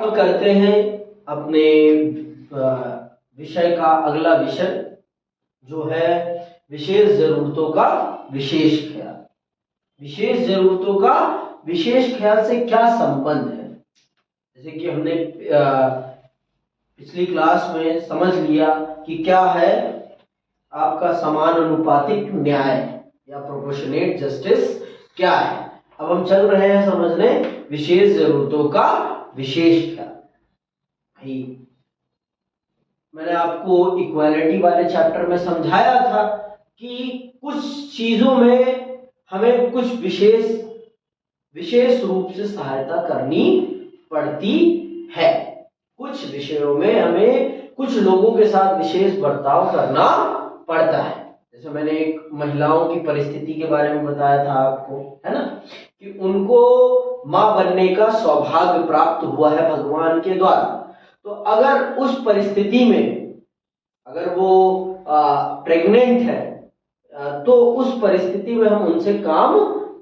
हम करते हैं अपने विषय का अगला विषय जो है विशेष जरूरतों का विशेष ख्याल। विशेष जरूरतों का विशेष ख्याल से क्या संबंध है? जैसे कि हमने पिछली क्लास में समझ लिया कि क्या है आपका समानुपातिक न्याय या प्रोपोर्शनेट जस्टिस क्या है। अब हम चल रहे हैं समझने विशेष जरूरतों का विशेष ख्याल। मैंने आपको इक्वालिटी वाले चैप्टर में समझाया था कि कुछ चीजों में हमें कुछ विशेष रूप से सहायता करनी पड़ती है। कुछ विषयों में हमें कुछ लोगों के साथ विशेष बर्ताव करना पड़ता है। जैसे मैंने एक महिलाओं की परिस्थिति के बारे में बताया था आपको, है ना, कि उनको मां बनने का सौभाग्य प्राप्त हुआ है भगवान के द्वारा। तो अगर उस परिस्थिति में अगर वो प्रेग्नेंट है तो उस परिस्थिति में हम उनसे काम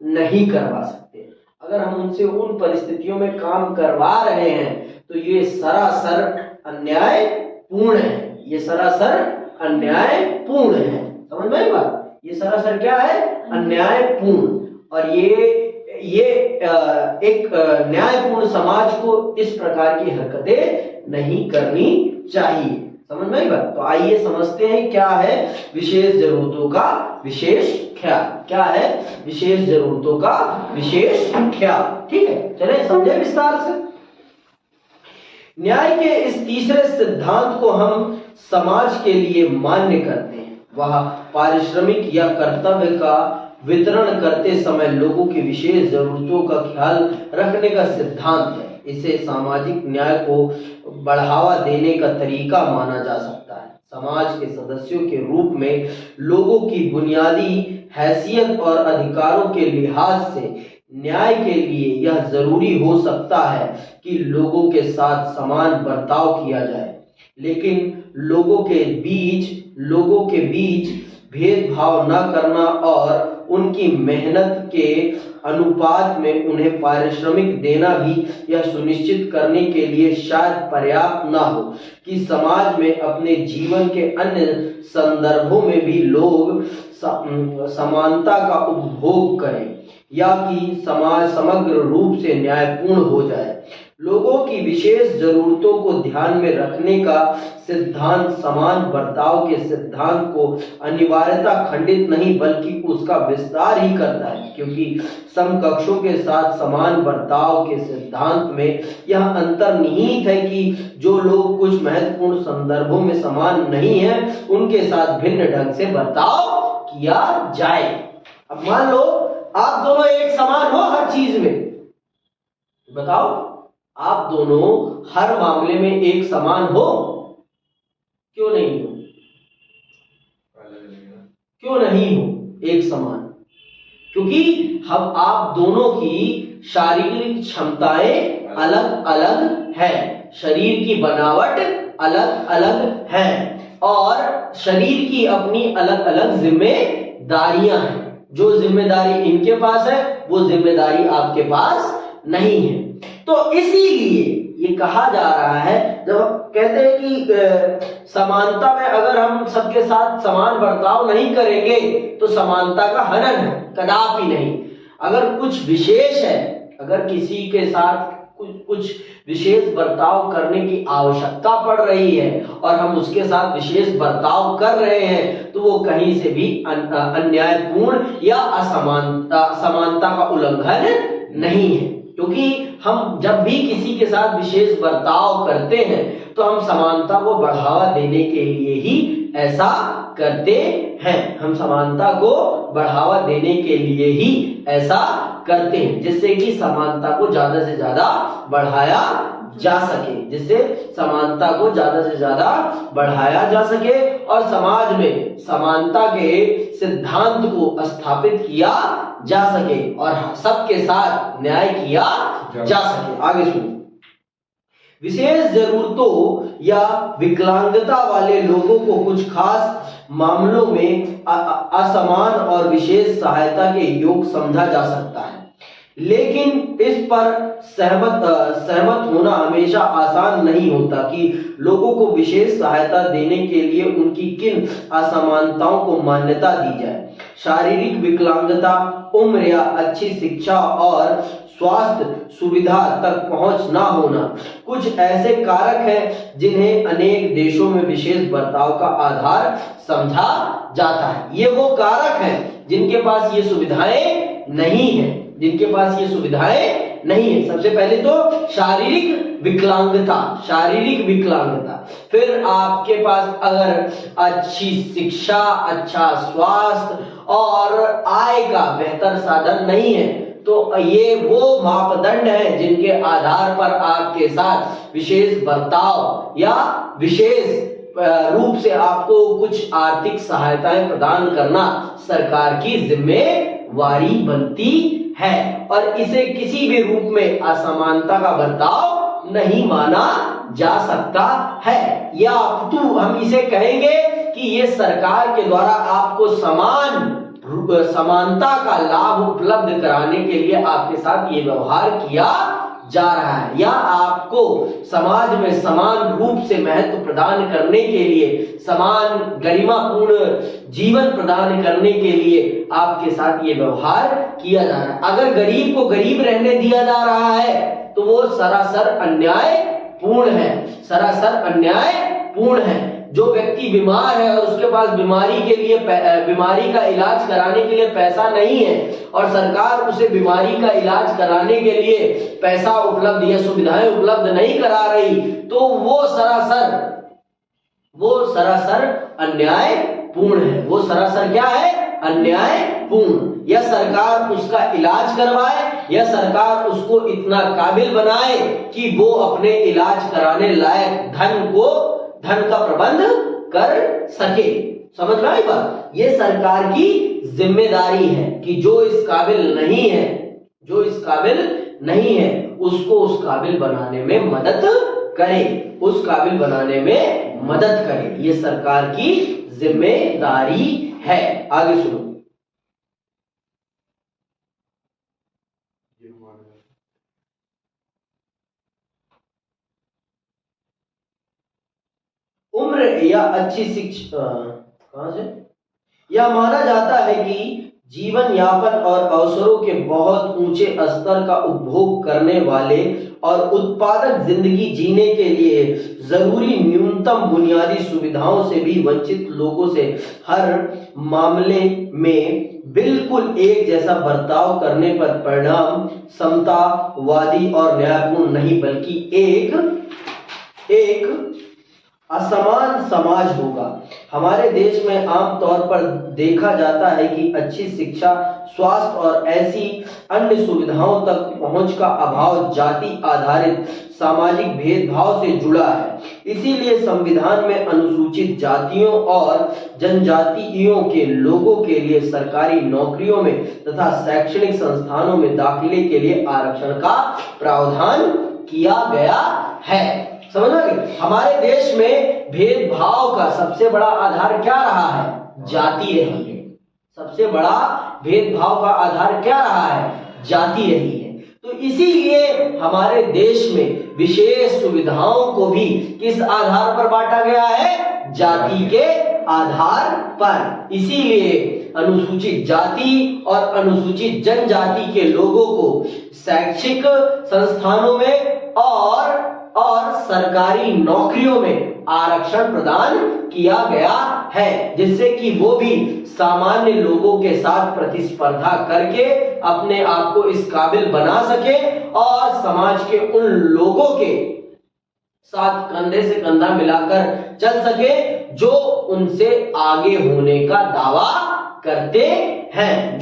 नहीं करवा सकते। अगर हम उनसे उन परिस्थितियों में काम करवा रहे हैं तो ये सरासर अन्यायपूर्ण है। ये सरासर अन्यायपूर्ण है। समझ में आई बात? ये सरासर क्या है? अन्यायपूर्ण। और ये एक न्यायपूर्ण समाज को इस प्रकार की हरकतें नहीं करनी चाहिए। समझ में आई बात? तो आइए समझते हैं क्या है विशेष जरूरतों का विशेष ख्याल। क्या है विशेष जरूरतों का विशेष ख्याल? ठीक है, चले समझे विस्तार से। न्याय के इस तीसरे सिद्धांत को हम समाज के लिए मान्य करते हैं। वह पारिश्रमिक या कर्तव्य का वितरण करते समय लोगों की विशेष जरूरतों का ख्याल रखने का सिद्धांत है। इसे सामाजिक न्याय को बढ़ावा देने का तरीका माना जा सकता है। समाज के सदस्यों के रूप में लोगों की बुनियादी हैसियत और अधिकारों के लिहाज से न्याय के लिए यह जरूरी हो सकता है कि लोगों के साथ समान बर्ताव किया जाए, लेकिन लोगों के बीच भेदभाव न करना और उनकी मेहनत के अनुपात में उन्हें पारिश्रमिक देना भी यह सुनिश्चित करने के लिए शायद पर्याप्त न हो कि समाज में अपने जीवन के अन्य संदर्भों में भी लोग समानता का उपभोग करें या कि समाज समग्र रूप से न्यायपूर्ण हो जाए। लोगों की विशेष जरूरतों को ध्यान में रखने का सिद्धांत समान बर्ताव के सिद्धांत को अनिवार्यता खंडित नहीं बल्कि उसका विस्तार ही करता है, क्योंकि समकक्षों के साथ समान बर्ताव के सिद्धांत में यह अंतर्निहित है कि जो लोग कुछ महत्वपूर्ण संदर्भों में समान नहीं है उनके साथ भिन्न ढंग से बर्ताव किया जाए। अब मान लो आप दोनों एक समान हो हर चीज में, बताओ आप दोनों हर मामले में एक समान हो? क्यों नहीं हो? क्यों नहीं हो एक समान? क्योंकि हम आप दोनों की शारीरिक क्षमताएं अलग अलग है, शरीर की बनावट अलग अलग है और शरीर की अपनी अलग अलग जिम्मेदारियां हैं। जो जिम्मेदारी इनके पास है वो जिम्मेदारी आपके पास नहीं है। तो इसीलिए ये कहा जा रहा है, जब कहते हैं कि समानता में अगर हम सबके साथ समान बर्ताव नहीं करेंगे तो समानता का हनन है, कदापि नहीं। अगर कुछ विशेष है, अगर किसी के साथ कुछ विशेष बर्ताव करने की आवश्यकता पड़ रही है और हम उसके साथ विशेष बर्ताव कर रहे हैं तो वो कहीं से भी अन्यायपूर्ण या असमानता का उल्लंघन नहीं है। क्योंकि हम जब भी किसी के साथ विशेष बर्ताव करते हैं तो हम समानता को बढ़ावा देने के लिए ही ऐसा करते हैं। हम समानता को बढ़ावा देने के लिए ही ऐसा करते हैं, जिससे कि समानता को ज्यादा से ज्यादा बढ़ाया जा सके, जिससे समानता को ज्यादा से ज्यादा बढ़ाया जा सके और समाज में समानता के सिद्धांत को स्थापित किया जा सके और सबके साथ न्याय किया जा सके। आगे सुनो। विशेष जरूरतों या विकलांगता वाले लोगों को कुछ खास मामलों में असमान और विशेष सहायता के योग समझा जा सकता है, लेकिन इस पर सहमत होना हमेशा आसान नहीं होता कि लोगों को विशेष सहायता देने के लिए उनकी किन असमानताओं को मान्यता दी जाए। शारीरिक विकलांगता, उम्र या अच्छी शिक्षा और स्वास्थ्य सुविधा तक पहुंच ना होना कुछ ऐसे कारक हैं जिन्हें अनेक देशों में विशेष बर्ताव का आधार समझा जाता है। ये वो कारक हैं जिनके पास ये सुविधाएं नहीं है, जिनके पास ये सुविधाएं नहीं है। सबसे पहले तो शारीरिक विकलांगता, फिर आपके पास अगर अच्छी शिक्षा, अच्छा स्वास्थ्य और आय का बेहतर साधन नहीं है तो ये वो मापदंड है जिनके आधार पर आपके साथ विशेष बर्ताव या विशेष रूप से आपको कुछ आर्थिक सहायताएं प्रदान करना सरकार की जिम्मेवारी बनती है और इसे किसी भी रूप में असमानता का बर्ताव नहीं माना जा सकता है। या हम इसे कहेंगे कि ये सरकार के द्वारा आपको समानता का लाभ उपलब्ध कराने के लिए आपके साथ ये व्यवहार किया जा रहा है, या आपको समाज में समान रूप से महत्व प्रदान करने के लिए, समान गरिमापूर्ण जीवन प्रदान करने के लिए आपके साथ ये व्यवहार किया जा रहा है। अगर गरीब को गरीब रहने दिया जा रहा है तो वो सरासर अन्यायपूर्ण है, सरासर अन्यायपूर्ण है। जो व्यक्ति बीमार है और उसके पास बीमारी का इलाज कराने के लिए पैसा नहीं है और सरकार उसे बीमारी का इलाज कराने के लिए पैसा उपलब्ध या सुविधाएं उपलब्ध नहीं करा रही तो वो सरासर अन्यायपूर्ण है। वो सरासर क्या है? अन्यायपूर्ण। या सरकार उसका इलाज करवाए या सरकार उसको इतना काबिल बनाए कि वो अपने इलाज कराने लायक धन का प्रबंध कर सके। समझ में आई बात? ये सरकार की जिम्मेदारी है कि जो इस काबिल नहीं है उसको उस काबिल बनाने में मदद करे, ये सरकार की जिम्मेदारी है। आगे सुनो। उम्र या अच्छी शिक्षा कहां से? यह माना जाता है कि जीवन यापन और अवसरों के बहुत ऊंचे स्तर का उपभोग करने वाले और उत्पादक जिंदगी जीने के लिए जरूरी न्यूनतम बुनियादी सुविधाओं से भी वंचित लोगों से हर मामले में बिल्कुल एक जैसा बर्ताव करने पर परिणाम समतावादी और न्यायपूर्ण नहीं बल्कि एक असमान समाज होगा। हमारे देश में आमतौर पर देखा जाता है कि अच्छी शिक्षा, स्वास्थ्य और ऐसी अन्य सुविधाओं तक पहुंच का अभाव जाति आधारित सामाजिक भेदभाव से जुड़ा है। इसीलिए संविधान में अनुसूचित जातियों और जनजातियों के लोगों के लिए सरकारी नौकरियों में तथा शैक्षणिक संस्थानों में दाखिले के लिए आरक्षण का प्रावधान किया गया है। समझ में? हमारे देश में भेदभाव का सबसे बड़ा आधार क्या रहा है? जाति रही है। सबसे बड़ा भेदभाव का आधार क्या रहा है? जाति रही है। तो इसीलिए हमारे देश में विशेष सुविधाओं को भी किस आधार पर बांटा गया है? जाति के आधार पर। इसीलिए अनुसूचित जाति और अनुसूचित जनजाति के लोगों को शैक्षिक संस्थानों में और सरकारी नौकरियों में आरक्षण प्रदान किया गया है, जिससे कि वो भी सामान्य लोगों के साथ प्रतिस्पर्धा करके अपने आप को इस काबिल बना सके और समाज के उन लोगों के साथ कंधे से कंधा मिलाकर चल सके जो उनसे आगे होने का दावा करते हैं,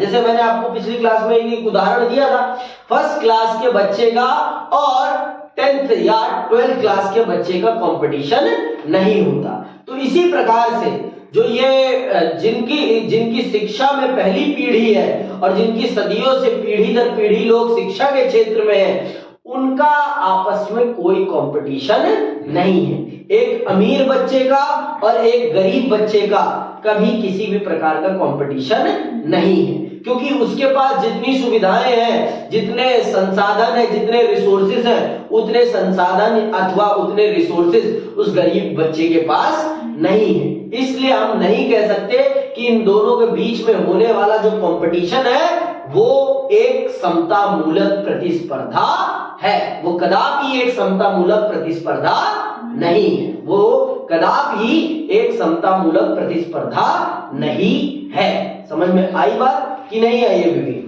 जैसे मैंने आपको पिछली क्लास में एक उदाहरण दिया था। फर्स्ट क्लास के बच्चे का और 10th या 12th क्लास के बच्चे का कंपटीशन नहीं होता। तो इसी प्रकार से जो ये जिनकी शिक्षा में पहली पीढ़ी है और जिनकी सदियों से पीढ़ी दर पीढ़ी लोग शिक्षा के क्षेत्र में है, उनका आपस में कोई कंपटीशन नहीं है। एक अमीर बच्चे का और एक गरीब बच्चे का कभी किसी भी प्रकार का कंपटीशन नहीं है, क्योंकि उसके पास जितनी सुविधाएं हैं, जितने संसाधन है, जितने रिसोर्सेज हैं, उतने संसाधन अथवा उतने रिसोर्सेज उस गरीब बच्चे के पास नहीं है। इसलिए हम नहीं कह सकते कि इन दोनों के बीच में होने वाला जो कंपटीशन है वो एक समतामूलक प्रतिस्पर्धा है। वो कदापि एक समतामूलक प्रतिस्पर्धा नहीं है, वो कदापि एक समतामूलक प्रतिस्पर्धा नहीं है। समझ में आई बात कि नहीं आई? अभी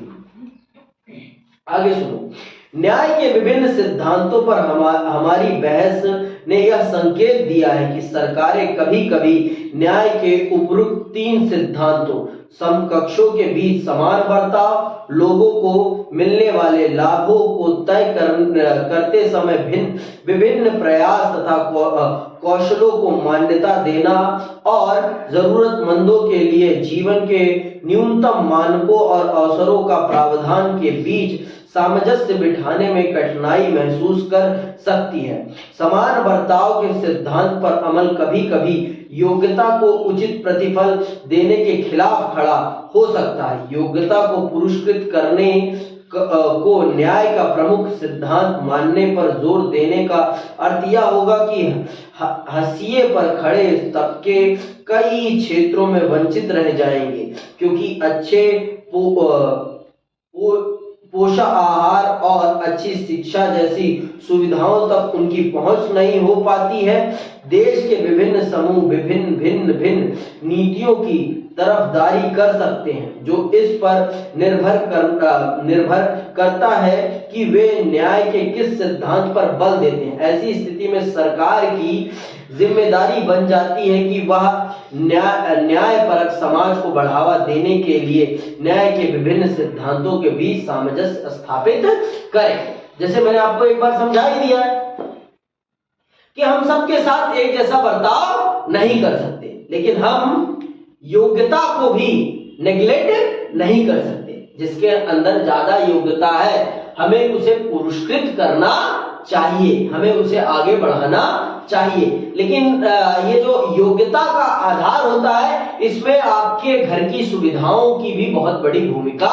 आगे सुनो। न्याय के विभिन्न सिद्धांतों पर हमारी बहस ने यह संकेत दिया है कि सरकारें कभी कभी न्याय के उपरोक्त 3 सिद्धांतों समकक्षों के बीच समान बर्ताव, लोगों को मिलने वाले लाभों को तय करते समय विभिन्न प्रयास तथा कौशलों को मान्यता देना और जरूरतमंदों के लिए जीवन के न्यूनतम मानकों और अवसरों का प्रावधान के बीच सामंजस्य बिठाने में कठिनाई महसूस कर सकती है। समान बर्ताव के सिद्धांत पर अमल कभी कभी योग्यता को उचित प्रतिफल देने के खिलाफ खड़ा हो सकता है। योग्यता को पुरस्कृत करने को न्याय का प्रमुख सिद्धांत मानने पर जोर देने का अर्थ यह होगा कि हाशिए पर खड़े तबके कई क्षेत्रों में वंचित रह जाएंगे, क्योंकि अच्छे पोषण आहार और अच्छी शिक्षा जैसी सुविधाओं तक उनकी पहुंच नहीं हो पाती है। देश के विभिन्न समूह भिन्न नीतियों की तरफदारी कर सकते हैं, जो इस पर निर्भर करता है कि वे न्याय के किस सिद्धांत पर बल देते हैं। ऐसी स्थिति में सरकार की जिम्मेदारी बन जाती है कि वह न्यायपरक समाज को बढ़ावा देने के लिए न्याय के विभिन्न सिद्धांतों के बीच सामंजस्य स्थापित करे। जैसे मैंने आपको एक बार समझा ही दिया है कि हम सबके साथ एक जैसा बर्ताव नहीं कर सकते, लेकिन हम योग्यता को भी नेग्लेक्ट नहीं कर सकते। जिसके अंदर ज्यादा योग्यता है हमें उसे पुरस्कृत करना चाहिए, हमें उसे आगे बढ़ाना चाहिए। लेकिन ये जो योग्यता का आधार होता है, इसमें आपके घर की सुविधाओं की भी बहुत बड़ी भूमिका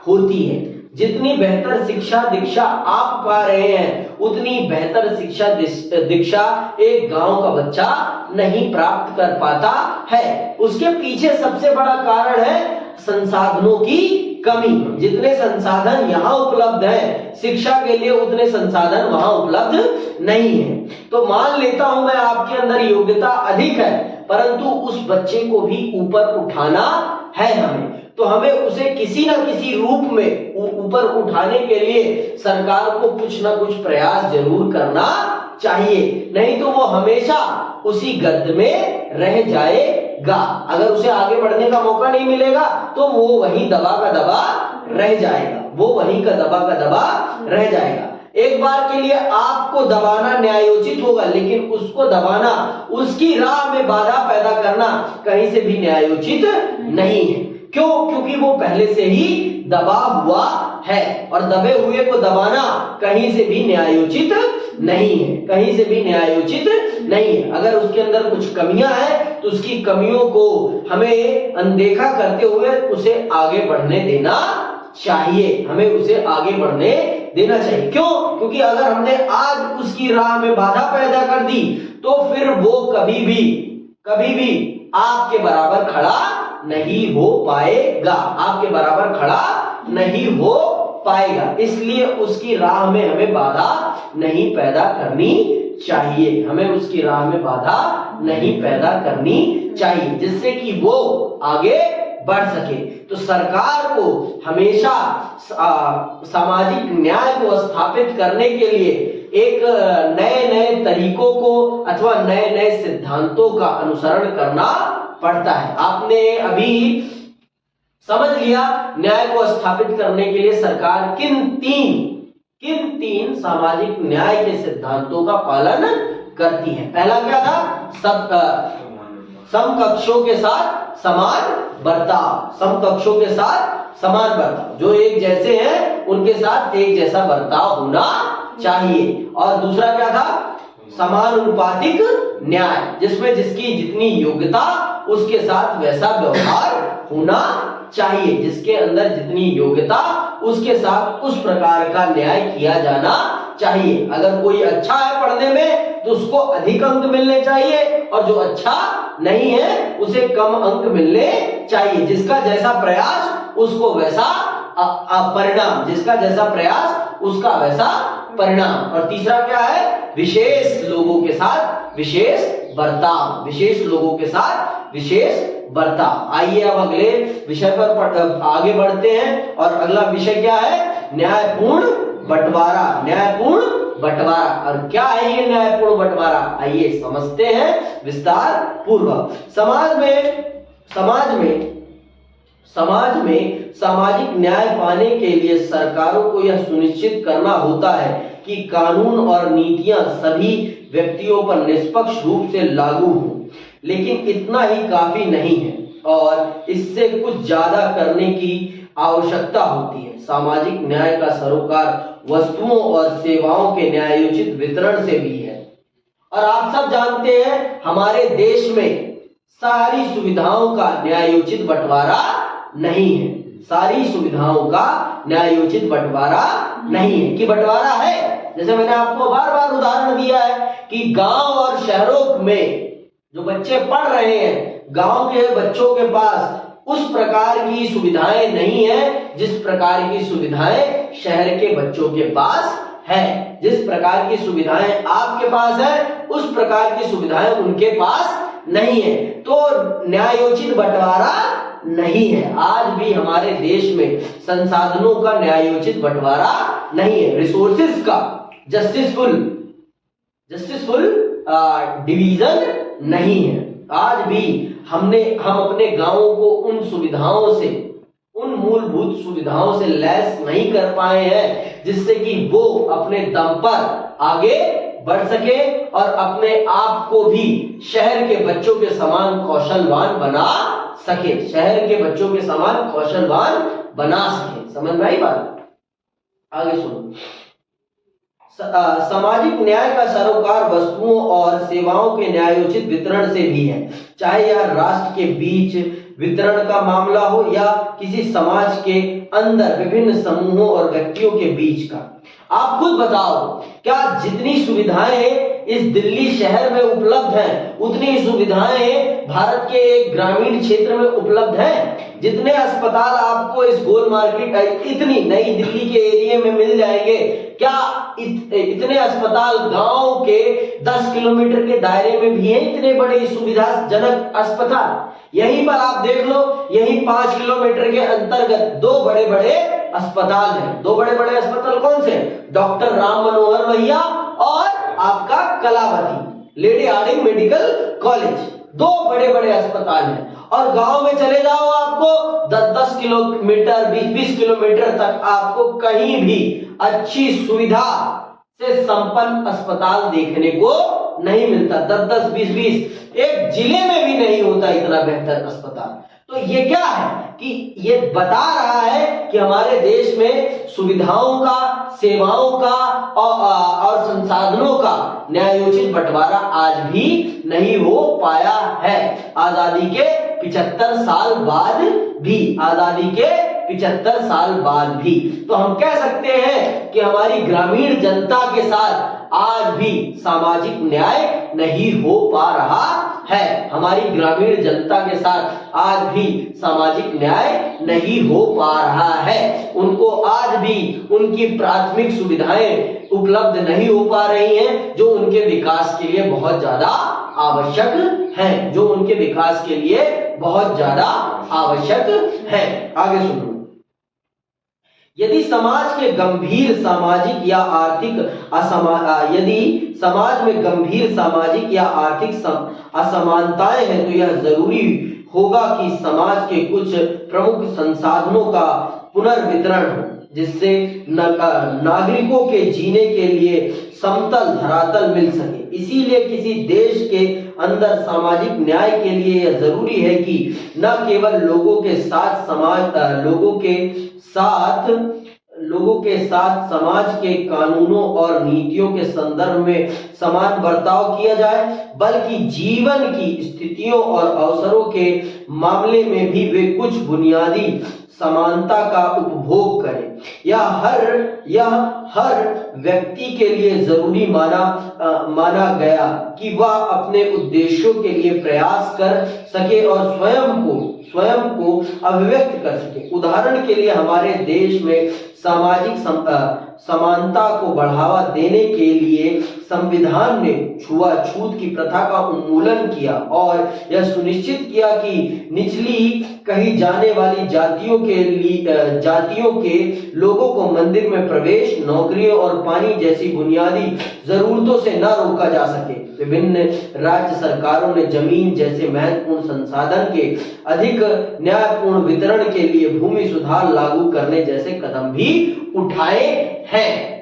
होती है। जितनी बेहतर शिक्षा दीक्षा आप पा रहे हैं, उतनी बेहतर शिक्षा दीक्षा एक गांव का बच्चा नहीं प्राप्त कर पाता है। उसके पीछे सबसे बड़ा कारण है संसाधनों की कमी। जितने संसाधन यहाँ उपलब्ध हैं शिक्षा के लिए, उतने संसाधन वहां उपलब्ध नहीं है। तो मान लेता हूं मैं आपके अंदर योग्यता अधिक है, परंतु उस बच्चे को भी ऊपर उठाना है हमें, तो हमें उसे किसी ना किसी रूप में ऊपर उठाने के लिए सरकार को कुछ ना कुछ प्रयास जरूर करना चाहिए, नहीं तो वो हमेशा उसी गर्त में रह जाएगा। अगर उसे आगे बढ़ने का मौका नहीं मिलेगा तो वो वहीं दबा का दबा रह जाएगा, वो वहीं का दबा रह जाएगा। एक बार के लिए आपको दबाना न्यायोचित होगा, लेकिन उसको दबाना, उसकी राह में बाधा पैदा करना कहीं से भी न्यायोचित नहीं है। क्यों? क्योंकि वो पहले से ही दबा हुआ है, और दबे हुए को दबाना कहीं से भी न्यायोचित नहीं है, कहीं से भी न्यायोचित नहीं है। अगर उसके अंदर कुछ कमियां हैं तो उसकी कमियों को हमें अनदेखा करते हुए उसे आगे बढ़ने देना चाहिए, हमें उसे आगे बढ़ने देना चाहिए। क्यों? क्योंकि अगर हमने आज उसकी राह में बाधा पैदा कर दी तो फिर वो कभी भी आपके बराबर खड़ा नहीं हो पाएगा, आपके बराबर खड़ा नहीं हो पाएगा। इसलिए उसकी राह में हमें बाधा नहीं पैदा करनी चाहिए, हमें उसकी राह में बाधा नहीं पैदा करनी चाहिए, जिससे कि वो आगे बढ़ सके। तो सरकार को हमेशा सामाजिक न्याय को स्थापित करने के लिए एक नए तरीकों को अथवा नए सिद्धांतों का अनुसरण करना पड़ता है। आपने अभी समझ लिया न्याय को स्थापित करने के लिए सरकार किन तीन सामाजिक न्याय के सिद्धांतों का पालन करती है। पहला क्या था? समकक्षों के साथ समान बर्ताव, समकक्षों के साथ समान बर्ताव, जो एक जैसे हैं उनके साथ एक जैसा बर्ताव होना चाहिए। और दूसरा क्या था? समानुपातिक न्याय, जिसमें जिसकी जितनी योग्यता उसके साथ वैसा व्यवहार होना चाहिए, जिसके अंदर जितनी योग्यता उसके साथ उस प्रकार का न्याय किया जाना चाहिए। अगर कोई अच्छा है पढ़ने में तो उसको अधिक अंक मिलने चाहिए, और जो अच्छा नहीं है उसे कम अंक मिलने चाहिए। जिसका जैसा प्रयास उसको वैसा परिणाम, जिसका जैसा प्रयास उसका वैसा परिणाम। और तीसरा क्या है? विशेष लोगों के साथ विशेष बर्ताव, विशेष लोगों के साथ विशेष बर्ताव। आइए अब अगले विषय पर आगे बढ़ते हैं, और अगला विषय क्या है? न्यायपूर्ण बंटवारा। न्यायपूर्ण बंटवारा, और क्या है ये न्यायपूर्ण बंटवारा? आइए समझते हैं विस्तार पूर्वक। समाज में सामाजिक न्याय पाने के लिए सरकारों को यह सुनिश्चित करना होता है कि कानून और नीतियां सभी व्यक्तियों पर निष्पक्ष रूप से लागू हों। लेकिन इतना ही काफी नहीं है, और इससे कुछ ज्यादा करने की आवश्यकता होती है। सामाजिक न्याय का सरोकार वस्तुओं और सेवाओं के न्यायोचित वितरण से भी है। और आप सब जानते हैं हमारे देश में सारी सुविधाओं का न्यायोचित बंटवारा नहीं है। सारी सुविधाओं का न्यायोचित बंटवारा नहीं है। कि बंटवारा है, जैसे मैंने आपको बार बार उदाहरण दिया है कि गांव और शहरों में जो बच्चे पढ़ रहे हैं, गांव के बच्चों के पास उस प्रकार की सुविधाएं नहीं है जिस प्रकार की सुविधाएं शहर के बच्चों के पास है। जिस प्रकार की सुविधाएं आपके पास है उस प्रकार की सुविधाएं उनके पास नहीं है। तो न्यायोचित बंटवारा नहीं है। आज भी हमारे देश में संसाधनों का न्यायोचित बंटवारा नहीं है। रिसोर्सेज का जस्टिसफुल डिवीजन नहीं है। आज भी हम अपने गांवों को उन सुविधाओं से, उन मूलभूत सुविधाओं से लैस नहीं कर पाए हैं जिससे कि वो अपने दम पर आगे बढ़ सके और अपने आप को भी शहर के बच्चों के समान कौशलवान बना सके। शहर के बच्चों के समान कौशलवान बना सके। समझ में आई बात? आगे सुनो। सामाजिक न्याय का सरोकार वस्तुओं और सेवाओं के न्यायोचित वितरण से भी है, चाहे यह राष्ट्र के बीच वितरण का मामला हो या किसी समाज के अंदर विभिन्न समूहों और व्यक्तियों के बीच का। आप खुद बताओ, क्या जितनी सुविधाएं इस दिल्ली शहर में उपलब्ध हैं उतनी सुविधाएं भारत के एक ग्रामीण क्षेत्र में उपलब्ध हैं? जितने अस्पताल आपको इस गोल मार्केट इतनी नई दिल्ली के एरिया में मिल जाएंगे, क्या इतने अस्पताल गांव के 10 किलोमीटर के दायरे में भी हैं? इतने बड़े सुविधाजनक अस्पताल यहीं पर आप देख लो। यहीं 5 किलोमीटर के अंतर्गत 2 बड़े बड़े अस्पताल हैं। 2 बड़े बड़े अस्पताल कौन से? डॉक्टर राम मनोहर लोहिया और आपका Kalawati lady Harding medical college. 2 बड़े बड़े अस्पताल हैं। और गांव में चले जाओ, आपको 10-10 किलोमीटर 20-20 किलोमीटर तक आपको कहीं भी अच्छी सुविधा से संपन्न अस्पताल देखने को नहीं मिलता। 10-10 20-20 एक जिले में भी नहीं होता इतना बेहतर अस्पताल। तो ये क्या है कि ये बता रहा है कि हमारे देश में सुविधाओं का, सेवाओं का और संसाधनों का न्यायोचित बंटवारा आज भी नहीं हो पाया है। आजादी के 75 साल बाद भी, आजादी के 75 साल बाद भी। तो हम कह सकते हैं कि हमारी ग्रामीण जनता के साथ आज भी सामाजिक न्याय नहीं हो पा रहा है। हमारी ग्रामीण जनता के साथ आज भी सामाजिक न्याय नहीं हो पा रहा है। उनको आज भी उनकी प्राथमिक सुविधाएं उपलब्ध नहीं हो पा रही हैं जो उनके विकास के लिए बहुत ज्यादा आवश्यक हैं, जो उनके विकास के लिए बहुत ज्यादा आवश्यक है। आगे सुनो। यदि समाज के गंभीर सामाजिक या आर्थिक यदि समाज में गंभीर सामाजिक या आर्थिक असमानताएं हैं तो यह जरूरी होगा कि समाज के कुछ प्रमुख संसाधनों का पुनर्वितरण हो, जिससे नागरिकों के जीने के लिए समतल धरातल मिल सके। इसीलिए किसी देश के अंदर सामाजिक न्याय के लिए यह जरूरी है कि न केवल लोगों के साथ लोगों के साथ समाज के कानूनों और नीतियों के संदर्भ में समान बर्ताव किया जाए, बल्कि जीवन की स्थितियों और अवसरों के मामले में भी वे कुछ बुनियादी समानता का उपभोग करें। यह हर व्यक्ति के लिए जरूरी माना गया कि वह अपने उद्देश्यों के लिए प्रयास कर सके और स्वयं को अभिव्यक्त कर सके। उदाहरण के लिए हमारे देश में सामाजिक समानता को बढ़ावा देने के लिए संविधान ने छुआछूत की प्रथा का उन्मूलन किया और यह सुनिश्चित किया कि निचली कही जाने वाली जातियों के लोगों को मंदिर में प्रवेश, नौकरियों और पानी जैसी बुनियादी जरूरतों से न रोका जा सके। विभिन्न राज्य सरकारों ने जमीन जैसे महत्वपूर्ण संसाधन के अधिक न्यायपूर्ण वितरण के लिए भूमि सुधार लागू करने जैसे कदम भी उठाए हैं।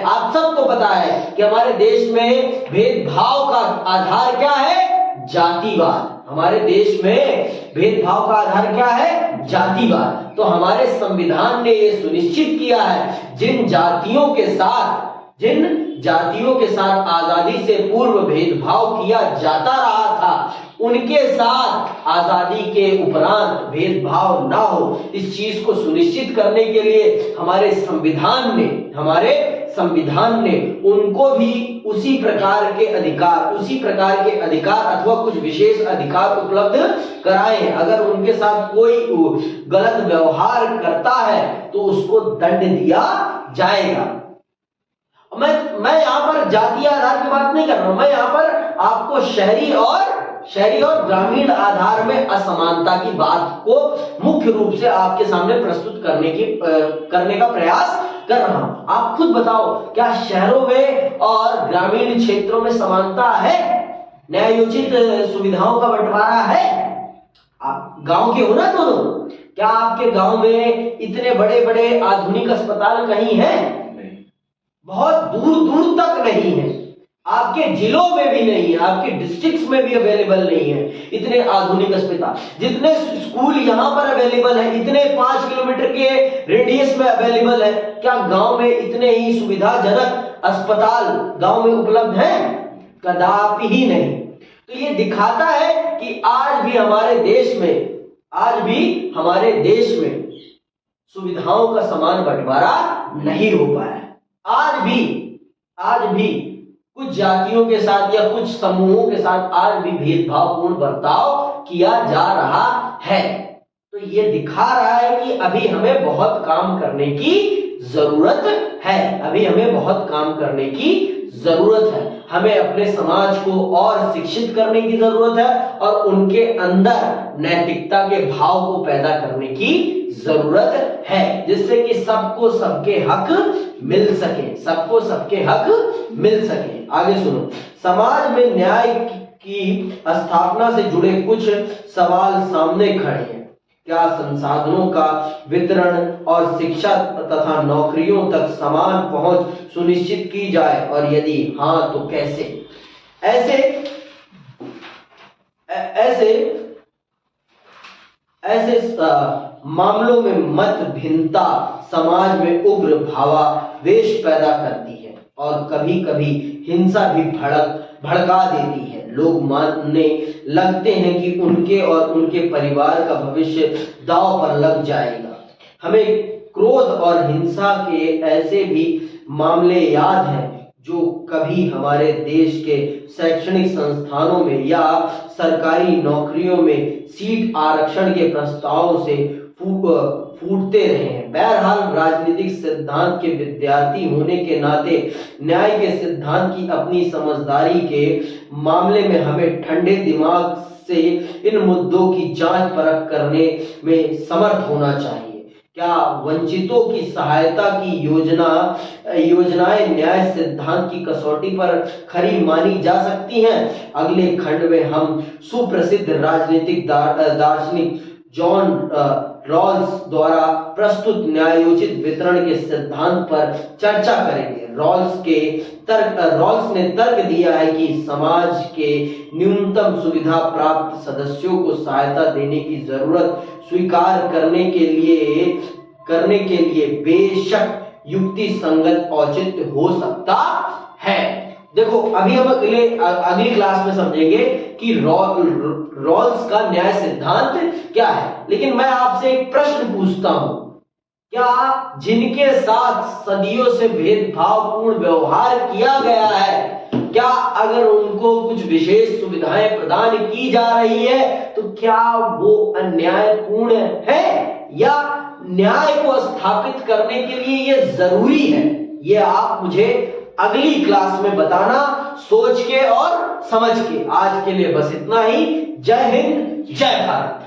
आप सबको पता है कि हमारे देश में भेदभाव का आधार क्या है? जातिवाद। हमारे देश में भेदभाव का आधार क्या है? जातिवाद। तो हमारे संविधान ने यह सुनिश्चित किया है जिन जातियों के साथ आजादी से पूर्व भेदभाव किया जाता रहा था, उनके साथ आजादी के उपरांत भेदभाव ना हो, इस चीज को सुनिश्चित करने के लिए हमारे संविधान ने उनको भी उसी प्रकार के अधिकार अथवा कुछ विशेष अधिकार उपलब्ध कराए हैं। अगर उनके साथ कोई गलत व्यवहार करता है तो उसको दंड दिया जाएगा। मैं यहाँ पर जातीय आधार की बात नहीं कर रहा हूं, मैं यहाँ पर आपको शहरी और ग्रामीण आधार में असमानता की बात को मुख्य रूप से आपके सामने प्रस्तुत करने का प्रयास कर रहा हूं। आप खुद बताओ, क्या शहरों में और ग्रामीण क्षेत्रों में समानता है? न्यायोचित सुविधाओं का बंटवारा है? आप गांव के हो ना दोनों? क्या आपके गांव में इतने बड़े बड़े आधुनिक अस्पताल कहीं हैं? बहुत दूर दूर तक नहीं है। आपके जिलों में भी नहीं है, आपके डिस्ट्रिक्ट्स में भी अवेलेबल नहीं है इतने आधुनिक अस्पताल। जितने स्कूल यहाँ पर अवेलेबल है, इतने 5 किलोमीटर के रेडियस में अवेलेबल है। क्या गांव में इतने ही सुविधाजनक अस्पताल गांव में उपलब्ध हैं? कदापि ही नहीं। तो ये दिखाता है कि आज भी हमारे देश में सुविधाओं का समान बंटवारा नहीं हो पाया है। आज भी कुछ जातियों के साथ या कुछ समूहों के साथ आज भी भेदभावपूर्ण बर्ताव किया जा रहा है। तो ये दिखा रहा है कि अभी हमें बहुत काम करने की जरूरत है। हमें अपने समाज को और शिक्षित करने की जरूरत है और उनके अंदर नैतिकता के भाव को पैदा करने की जरूरत है, जिससे कि सबको सबके हक मिल सके। आगे सुनो। समाज में न्याय की स्थापना से जुड़े कुछ सवाल सामने खड़े हैं। क्या संसाधनों का वितरण और शिक्षा तथा नौकरियों तक समान पहुंच सुनिश्चित की जाए, और यदि हां तो कैसे? ऐसे मामलों में मत भिन्नता समाज में उग्र भावावेश पैदा करती है और कभी-कभी हिंसा भी भड़का देती है। लोग मानने लगते हैं कि उनके और उनके परिवार का भविष्य दांव पर लग जाएगा। हमें क्रोध और हिंसा के ऐसे भी मामले याद हैं जो कभी हमारे देश के शैक्षणिक संस्थानों में या सरकारी नौकरियों में सीट आरक्षण के प्रस्तावों से फूटते रहे हैं। बहरहाल राजनीतिक सिद्धांत के विद्यार्थी होने के नाते न्याय के सिद्धांत की अपनी समझदारी के मामले में हमें ठंडे दिमाग से इन मुद्दों की जांच परख करने में समर्थ होना चाहिए। क्या वंचितों की सहायता की योजनाएं न्याय सिद्धांत की कसौटी पर खरी मानी जा सकती हैं? अगले खंड में हम सुप्रसिद्ध राजनीतिक दार्शनिक जॉन रॉल्स द्वारा प्रस्तुत न्यायोचित वितरण के सिद्धांत पर चर्चा करेंगे। रॉल्स ने तर्क दिया है कि समाज के न्यूनतम सुविधा प्राप्त सदस्यों को सहायता देने की जरूरत स्वीकार करने के लिए करने के लिए बेशक युक्ति संगत औचित्य हो सकता है। देखो अभी हम अगली क्लास में समझेंगे कि रॉल्स का न्याय सिद्धांत क्या है। लेकिन मैं आपसे एक प्रश्न पूछता हूं, क्या जिनके साथ सदियों से भेदभावपूर्ण व्यवहार किया गया है, क्या अगर उनको कुछ विशेष सुविधाएं प्रदान की जा रही है तो क्या वो अन्यायपूर्ण है, या न्याय को स्थापित करने के लिए ये जरूरी है? ये आप मुझे अगली क्लास में बताना, सोच के और समझ के। आज के लिए बस इतना ही। जय हिंद, जय भारत।